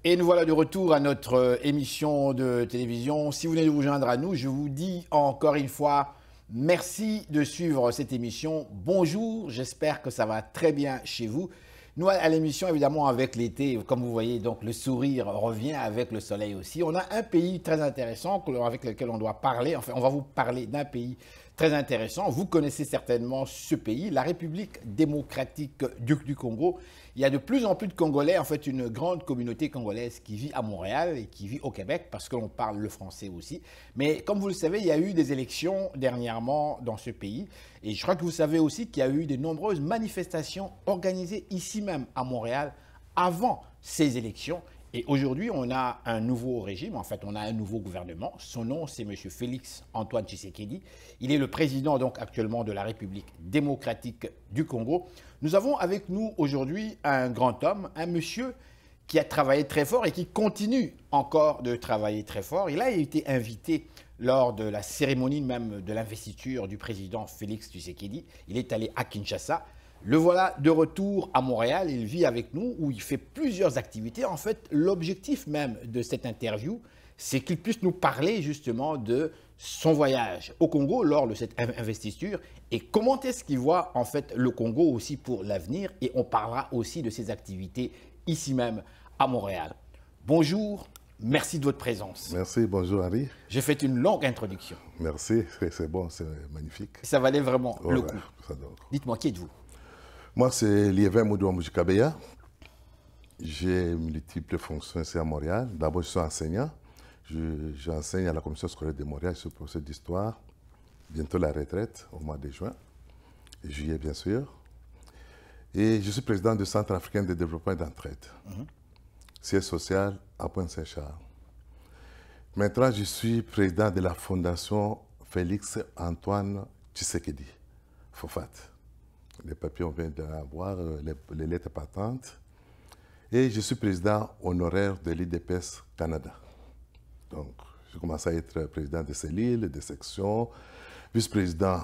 Et nous voilà de retour à notre émission de télévision. Si vous venez de vous joindre à nous, je vous dis encore une fois merci de suivre cette émission. Bonjour, j'espère que ça va très bien chez vous. Nous, à l'émission, évidemment, avec l'été, comme vous voyez, donc le sourire revient avec le soleil aussi. On a un pays très intéressant avec lequel on doit parler. Enfin, on va vous parler d'un pays très intéressant. Vous connaissez certainement ce pays, la République démocratique du Congo. Il y a de plus en plus de Congolais, en fait, une grande communauté congolaise qui vit à Montréal et qui vit au Québec parce que l'on parle le français aussi. Mais comme vous le savez, il y a eu des élections dernièrement dans ce pays. Et je crois que vous savez aussi qu'il y a eu de nombreuses manifestations organisées ici même à Montréal avant ces élections. Et aujourd'hui, on a un nouveau régime, en fait, on a un nouveau gouvernement. Son nom, c'est M. Félix Antoine Tshisekedi. Il est le président donc actuellement de la République démocratique du Congo. Nous avons avec nous aujourd'hui un grand homme, un monsieur qui a travaillé très fort et qui continue encore de travailler très fort. Il a été invité lors de la cérémonie même de l'investiture du président Félix Tshisekedi. Il est allé à Kinshasa. Le voilà de retour à Montréal, il vit avec nous, où il fait plusieurs activités. En fait, l'objectif même de cette interview, c'est qu'il puisse nous parler justement de son voyage au Congo lors de cette investiture et comment est-ce qu'il voit en fait le Congo aussi pour l'avenir. Et on parlera aussi de ses activités ici même à Montréal. Bonjour, merci de votre présence. Merci, bonjour Harry. J'ai fait une longue introduction. Merci, c'est bon, c'est magnifique. Ça valait vraiment le coup. Dites-moi, qui êtes-vous? Moi, c'est Liévin Moudou Moujikabeya. J'ai multiples fonctions ici à Montréal. D'abord, je suis enseignant. J'enseigne à la commission scolaire de Montréal sur le professeur d'histoire. Bientôt la retraite, au mois de juin. Juillet, bien sûr. Et je suis président du Centre africain de développement et d'entraide. Siège social à Pointe-Saint-Charles. Maintenant, je suis président de la fondation Félix Antoine Tshisekedi, FOFAT. Les papiers, on vient d'avoir, les lettres patentes. Et je suis président honoraire de l'IDPS Canada. Donc, j'ai commencé à être président de CELIL, des sections, vice-président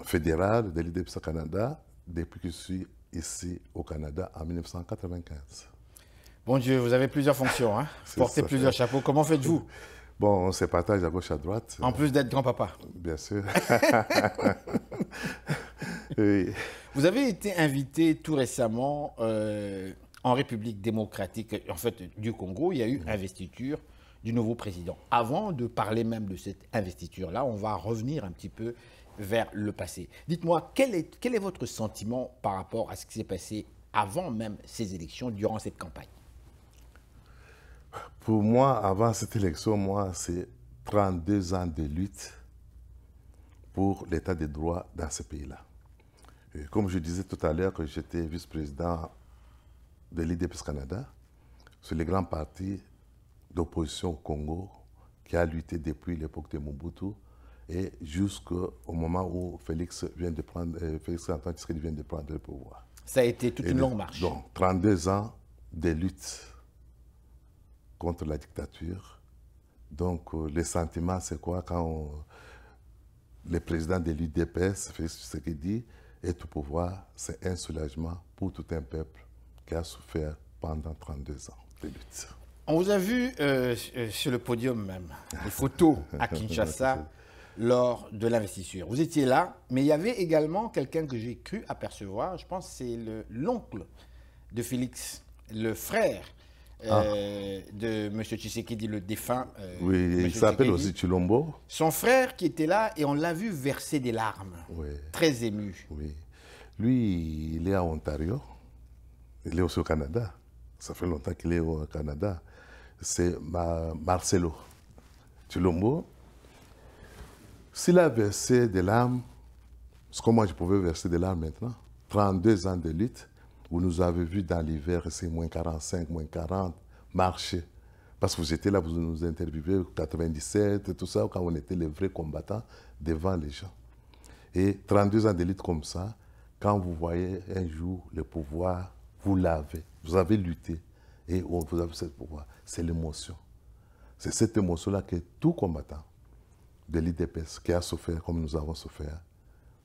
fédéral de l'IDPS Canada, depuis que je suis ici au Canada en 1995. Bon Dieu, vous avez plusieurs fonctions, hein? Portez plusieurs chapeaux. Comment faites-vous? Bon, on se partage à gauche, à droite. En plus d'être grand-papa. Bien sûr. Oui. Vous avez été invité tout récemment en République démocratique en fait, du Congo. Il y a eu investiture du nouveau président. Avant de parler même de cette investiture-là, on va revenir un petit peu vers le passé. Dites-moi, quel est votre sentiment par rapport à ce qui s'est passé avant même ces élections, durant cette campagne? Pour moi, avant cette élection, c'est 32 ans de lutte pour l'état des droits dans ce pays-là. Comme je disais tout à l'heure que j'étais vice-président de l'IDPS Canada, c'est le grand parti d'opposition au Congo qui a lutté depuis l'époque de Mobutu et jusqu'au moment où Félix Antoine Tshisekedi vient de prendre le pouvoir. Ça a été toute une longue marche. Donc, 32 ans de lutte contre la dictature. Donc, le sentiment, c'est quoi quand le président de l'UDPS, Félix Tshisekedi, est au pouvoir, c'est un soulagement pour tout un peuple qui a souffert pendant 32 ans de lutte. On vous a vu sur le podium même, les photos à Kinshasa lors de l'investiture. Vous étiez là, mais il y avait également quelqu'un que j'ai cru apercevoir, je pense que c'est l'oncle de Félix, le frère de M. Tshisekedi, le défunt. Oui, il s'appelle aussi Chilombo. Son frère qui était là et on l'a vu verser des larmes, très ému. Oui. Lui, il est à Ontario. Il est aussi au Canada. Ça fait longtemps qu'il est au Canada. C'est Marcelo Chilombo. S'il a versé des larmes, c'est comme moi je pouvais verser des larmes maintenant. 32 ans de lutte. Vous nous avez vu dans l'hiver, c'est moins 45, moins 40, marcher. Parce que vous étiez là, vous nous interviewez en 97, tout ça, quand on était les vrais combattants devant les gens. Et 32 ans d'élite comme ça, quand vous voyez un jour le pouvoir, vous l'avez. Vous avez lutté et vous avez ce pouvoir. C'est l'émotion. C'est cette émotion-là que tout combattant de l'IDPS qui a souffert comme nous avons souffert,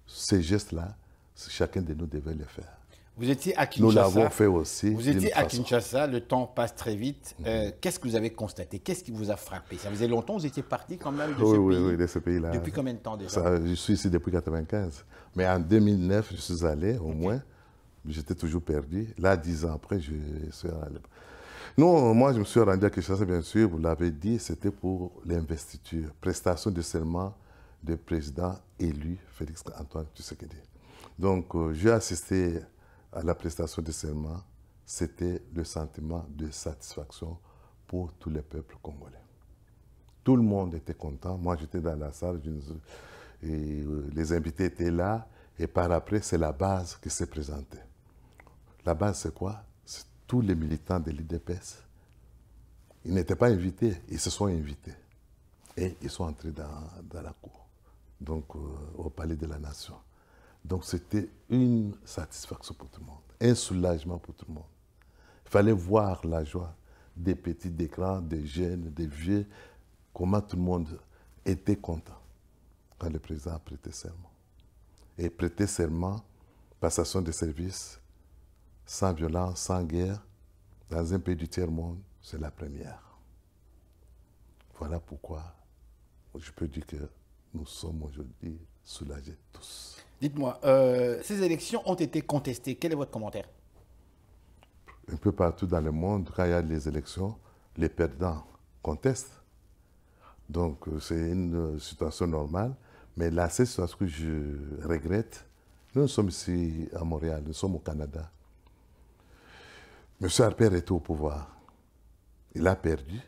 ces gestes-là, chacun de nous devait les faire. Vous étiez à Nous Kinshasa. l'avons fait aussi. Vous étiez à façon. Kinshasa, le temps passe très vite. Qu'est-ce que vous avez constaté? Qu'est-ce qui vous a frappé? Ça faisait longtemps que vous étiez parti quand même de ce pays? Oui, de ce pays-là. Depuis combien de temps déjà? Je suis ici depuis 1995. Mais en 2009, je suis allé, au moins. J'étais toujours perdu. Là, 10 ans après, je suis allé. Non, moi, je me suis rendu à Kinshasa, bien sûr, vous l'avez dit, c'était pour l'investiture, prestation de serment du président élu Félix Antoine Tshisekedi. Donc, j'ai assisté à la prestation de serment. C'était le sentiment de satisfaction pour tous les peuples congolais. Tout le monde était content. Moi, j'étais dans la salle, et les invités étaient là. Et par après, c'est la base qui s'est présentée. La base, c'est quoi? C'est tous les militants de l'IDPS. Ils n'étaient pas invités, ils se sont invités. Et ils sont entrés dans la cour, donc au Palais de la Nation. Donc c'était une satisfaction pour tout le monde, un soulagement pour tout le monde. Il fallait voir la joie des petits, des grands, des jeunes, des vieux, comment tout le monde était content quand le président a prêté serment. Et prêter serment, passation de service, sans violence, sans guerre, dans un pays du tiers-monde, c'est la première. Voilà pourquoi je peux dire que nous sommes aujourd'hui soulagés tous. Dites-moi, ces élections ont été contestées. Quel est votre commentaire? Un peu partout dans le monde, quand il y a les élections, les perdants contestent. Donc c'est une situation normale. Mais la seule situation que je regrette, nous sommes ici à Montréal, nous sommes au Canada. M. Harper était au pouvoir. Il a perdu.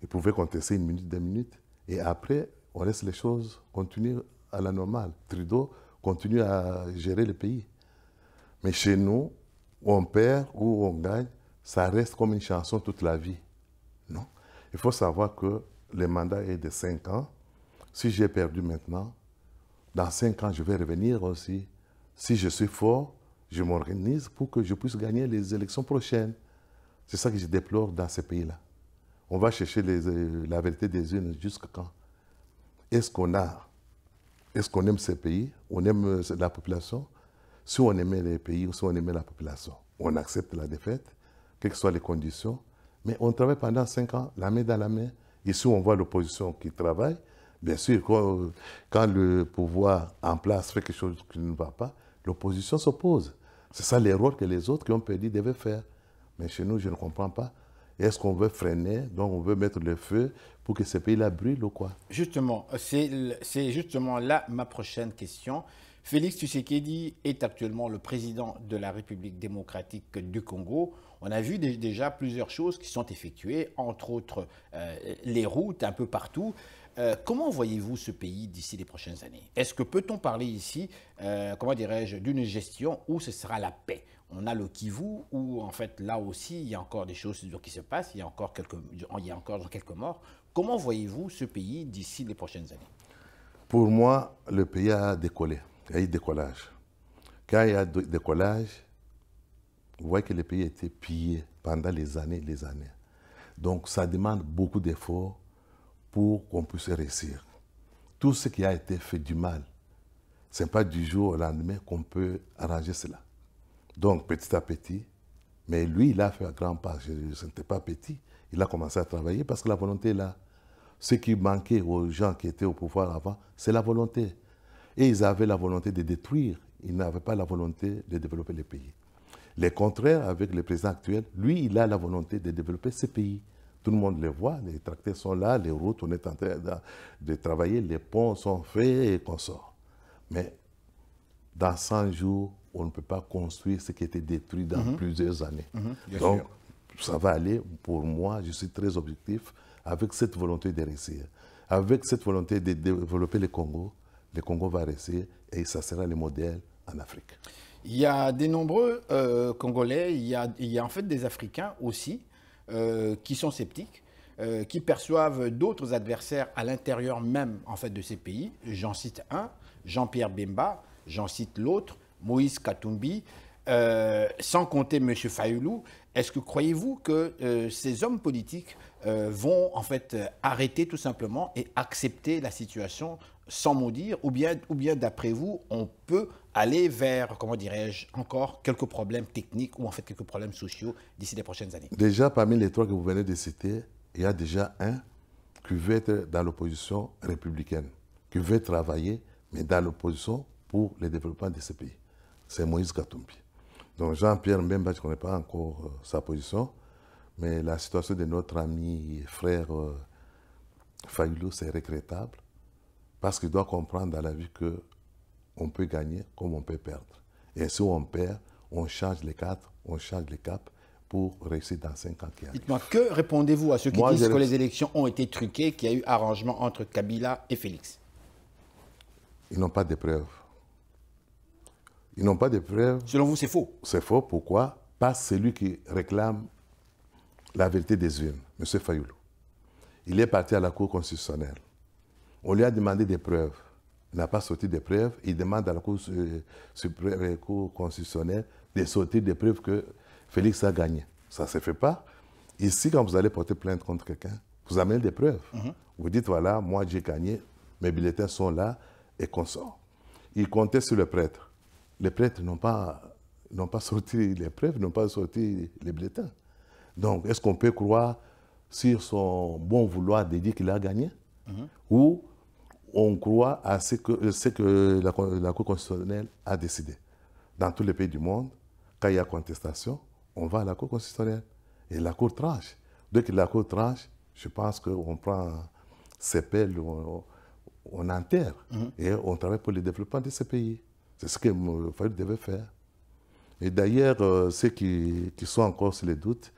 Il pouvait contester 1 minute, 2 minutes. Et après, on laisse les choses continuer à la normale. Trudeau continue à gérer le pays. Mais chez nous, on perd ou on gagne, ça reste comme une chanson toute la vie. Non. Il faut savoir que le mandat est de 5 ans. Si j'ai perdu maintenant, dans 5 ans, je vais revenir aussi. Si je suis fort, je m'organise pour que je puisse gagner les élections prochaines. C'est ça que je déplore dans ces pays-là. On va chercher la vérité des urnes jusqu'à quand? Est-ce qu'on aime ces pays? On aime la population? Si on aimait les pays ou si on aimait la population, on accepte la défaite, quelles que soient les conditions. Mais on travaille pendant 5 ans, la main dans la main. Ici, on voit l'opposition qui travaille. Bien sûr, quand le pouvoir en place fait quelque chose qui ne va pas, l'opposition s'oppose. C'est ça l'erreur que les autres qui ont perdu devaient faire. Mais chez nous, je ne comprends pas. Est-ce qu'on veut freiner, donc on veut mettre le feu pour que ces pays-là brûlent ou quoi? Justement, c'est justement là ma prochaine question. Félix Tshisekedi est actuellement le président de la République démocratique du Congo. On a vu déjà plusieurs choses qui sont effectuées, entre autres les routes un peu partout. Comment voyez-vous ce pays d'ici les prochaines années? Est-ce que peut-on parler ici, comment dirais-je, d'une gestion où ce sera la paix? On a le Kivu où en fait là aussi il y a encore des choses qui se passent, il y a encore quelques morts. Comment voyez-vous ce pays d'ici les prochaines années? Pour moi, le pays a décollé. Il y a eu décollage. Quand il y a décollage, vous voyez que le pays a été pillé pendant les années et les années. Donc ça demande beaucoup d'efforts pour qu'on puisse réussir. Tout ce qui a été fait du mal, ce n'est pas du jour au lendemain qu'on peut arranger cela. Donc petit à petit, mais lui, il a fait un grand pas. Ce n'était pas petit. Il a commencé à travailler parce que la volonté est là. Ce qui manquait aux gens qui étaient au pouvoir avant, c'est la volonté. Et ils avaient la volonté de détruire. Ils n'avaient pas la volonté de développer le pays. Le contraire avec le président actuel, lui, il a la volonté de développer ce pays. Tout le monde le voit, les tracteurs sont là, les routes, on est en train de travailler, les ponts sont faits et qu'on sort. Mais dans 100 jours, on ne peut pas construire ce qui a été détruit dans plusieurs années. Donc, ça va aller, pour moi, je suis très objectif, avec cette volonté de réussir. Avec cette volonté de développer le Congo va réussir et ça sera le modèle en Afrique. Il y a de nombreux Congolais, il y a en fait des Africains aussi qui sont sceptiques, qui perçoivent d'autres adversaires à l'intérieur même en fait de ces pays. J'en cite un, Jean-Pierre Bemba, j'en cite l'autre, Moïse Katumbi, sans compter M. Fayoulou. Est-ce que croyez-vous que ces hommes politiques vont en fait arrêter tout simplement et accepter la situation sans mot dire, ou bien d'après vous, on peut aller vers, comment dirais-je, encore quelques problèmes techniques ou en fait quelques problèmes sociaux d'ici les prochaines années? Déjà, parmi les trois que vous venez de citer, il y a déjà un qui veut être dans l'opposition républicaine, qui veut travailler, mais dans l'opposition pour le développement de ce pays. C'est Moïse Katumbi. Donc Jean-Pierre Mbemba, je ne connais pas encore sa position, mais la situation de notre ami et frère Fayulu, c'est regrettable, parce qu'il doit comprendre dans la vie qu'on peut gagner comme on peut perdre. Et si on perd, on change les cadres, on change les caps pour réussir dans 5 ans qui arrivent. Dites-moi, que répondez-vous à ceux qui disent que les élections ont été truquées, qu'il y a eu arrangement entre Kabila et Félix? Ils n'ont pas de preuves. Ils n'ont pas de preuves. Selon vous, c'est faux? C'est faux. Pourquoi? Parce que celui qui réclame la vérité des urnes, M. Fayulu, il est parti à la Cour constitutionnelle. On lui a demandé des preuves. Il n'a pas sorti des preuves. Il demande à la Cour constitutionnelle de sortir des preuves que Félix a gagné. Ça ne se fait pas. Ici, quand vous allez porter plainte contre quelqu'un, vous amenez des preuves. Vous dites, voilà, moi j'ai gagné, mes bulletins sont là, et qu'on sort. Il comptait sur le prêtre. Les prêtres n'ont pas sorti les preuves, n'ont pas sorti les bulletins. Donc, est-ce qu'on peut croire sur son bon vouloir de dire qu'il a gagné? Ou on croit à ce que la Cour constitutionnelle a décidé? Dans tous les pays du monde, quand il y a contestation, on va à la Cour constitutionnelle. Et la Cour tranche. Dès que la Cour tranche, je pense qu'on prend ses pelles, on enterre. Et on travaille pour le développement de ce pays. C'est ce que Fayulu devait faire. Et d'ailleurs, ceux qui sont encore sur les doutes,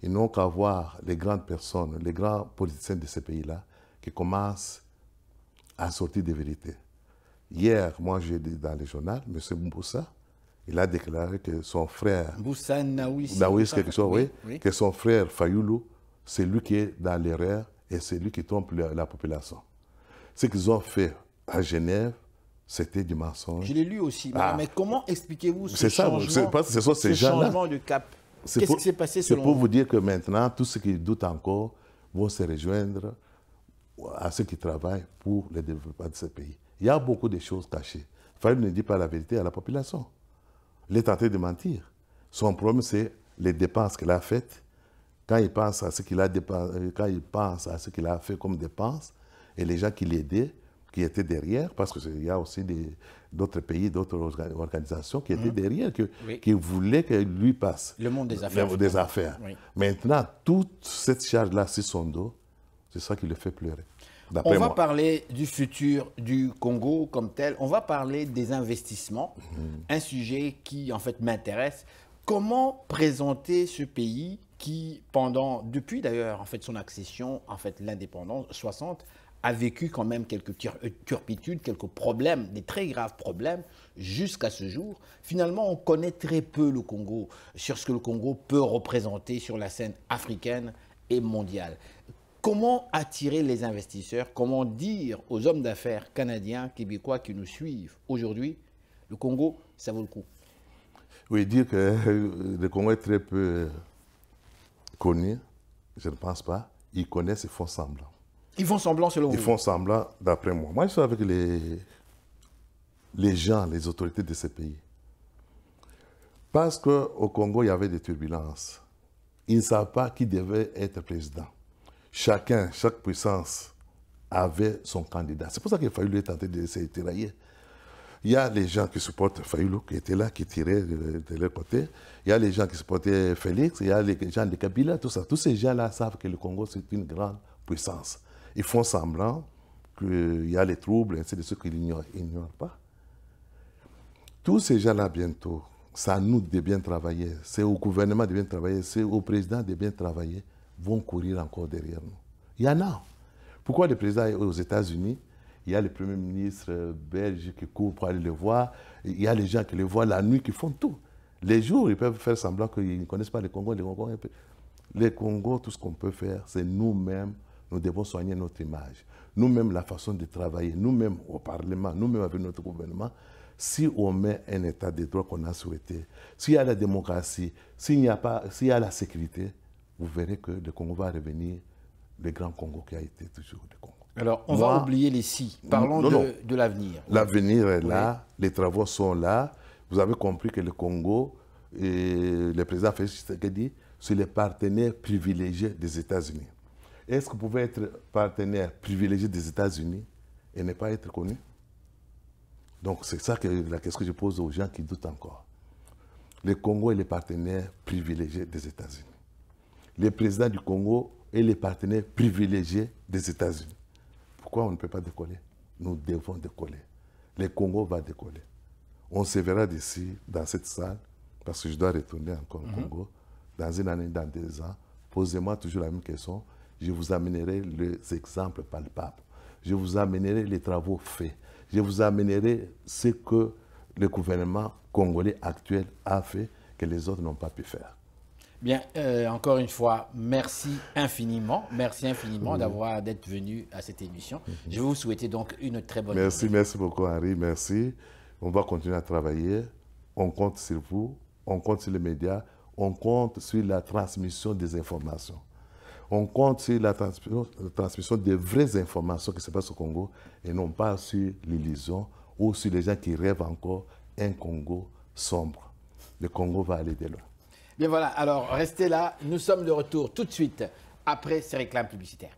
ils n'ont qu'à voir les grandes personnes, les grands politiciens de ce pays-là, qui commencent à sortir des vérités. Hier, moi, j'ai dit dans le journal, M. Mboussa, il a déclaré que son frère... Mboussa Nawis, quelque chose, oui. Que son frère Fayulu, c'est lui qui est dans l'erreur et c'est lui qui trompe la population. Ce qu'ils ont fait à Genève, c'était du mensonge. Je l'ai lu aussi. Mais comment expliquez-vous ce changement, changement de cap? Qu'est-ce qui s'est passé selon vous? C'est pour vous dire que maintenant, tous ceux qui doutent encore vont se rejoindre à ceux qui travaillent pour le développement de ce pays. Il y a beaucoup de choses cachées. Fayulu ne dit pas la vérité à la population. Il est tenté de mentir. Son problème, c'est les dépenses qu'il a faites. Quand il pense à ce qu'il a fait comme dépenses, et les gens qui l'aidaient, qui étaient derrière, parce qu'il y a aussi d'autres pays, d'autres organisations qui étaient derrière, qui voulaient que lui passe. Le monde des affaires. Le monde des affaires. Oui. Maintenant, toute cette charge-là sur son dos, c'est ça qui le fait pleurer. On va parler du futur du Congo comme tel. On va parler des investissements, un sujet qui en fait m'intéresse. Comment présenter ce pays qui, depuis d'ailleurs en fait son accession, en fait l'indépendance 60, a vécu quand même quelques turpitudes, quelques problèmes, des très graves problèmes jusqu'à ce jour. Finalement, on connaît très peu le Congo sur ce que le Congo peut représenter sur la scène africaine et mondiale. Comment attirer les investisseurs? Comment dire aux hommes d'affaires canadiens, québécois qui nous suivent aujourd'hui, le Congo, ça vaut le coup? Oui, dire que le Congo est très peu connu, je ne pense pas. Ils connaissent et font semblant. Ils font semblant selon vous? Ils font semblant d'après moi. Moi, je suis avec les gens, les autorités de ce pays. Parce qu'au Congo, il y avait des turbulences. Ils ne savent pas qui devait être président. Chaque puissance avait son candidat. C'est pour ça qu'il Fayulu est tenté de se tirailler. Il y a les gens qui supportent Fayulu, qui étaient là, qui tiraient de leur côté. Il y a les gens qui supportaient Félix, il y a les gens de Kabila, tout ça. Tous ces gens-là savent que le Congo, c'est une grande puissance. Ils font semblant qu'il y a les troubles, ainsi de suite, qu'ils n'ignorent pas. Tous ces gens-là, bientôt, c'est à nous de bien travailler, c'est au gouvernement de bien travailler, c'est au président de bien travailler, vont courir encore derrière nous. Il y en a. Pourquoi le président est aux États-Unis? Il y a le premier ministre belge qui court pour aller le voir. Il y a les gens qui le voient la nuit, qui font tout. Les jours, ils peuvent faire semblant qu'ils ne connaissent pas le Congo. Le Congo, tout ce qu'on peut faire, c'est nous-mêmes. Nous devons soigner notre image. Nous-mêmes, la façon de travailler, nous-mêmes au Parlement, nous-mêmes avec notre gouvernement, si on met un état de droit qu'on a souhaité, s'il y a la démocratie, s'il y a la sécurité, vous verrez que le Congo va revenir le grand Congo qui a été toujours le Congo. Alors, on va oublier les si. Parlons de l'avenir. L'avenir est là, les travaux sont là. Vous avez compris que le Congo, et le président Félix Tshisekedi, c'est les partenaires privilégiés des États-Unis. Est-ce que vous pouvez être partenaire privilégié des États-Unis et ne pas être connu? Donc, c'est ça que la question que je pose aux gens qui doutent encore. Le Congo est le partenaire privilégié des États-Unis. Le président du Congo est le partenaire privilégié des États-Unis. Pourquoi on ne peut pas décoller? Nous devons décoller. Le Congo va décoller. On se verra d'ici, dans cette salle, parce que je dois retourner encore au Congo, dans une année, dans 2 ans. Posez-moi toujours la même question. Je vous amènerai les exemples palpables. Je vous amènerai les travaux faits. Je vous amènerai ce que le gouvernement congolais actuel a fait, que les autres n'ont pas pu faire. Bien, encore une fois, merci infiniment d'être venu à cette émission. Je vais vous souhaiter donc une très bonne journée. Merci beaucoup Henri, merci. On va continuer à travailler. On compte sur vous, on compte sur les médias, on compte sur la transmission des informations. On compte sur la transmission des vraies informations qui se passent au Congo et non pas sur l'illusion ou sur les gens qui rêvent encore un Congo sombre. Le Congo va aller de loin. Bien voilà, alors restez là, nous sommes de retour tout de suite après ces réclames publicitaires.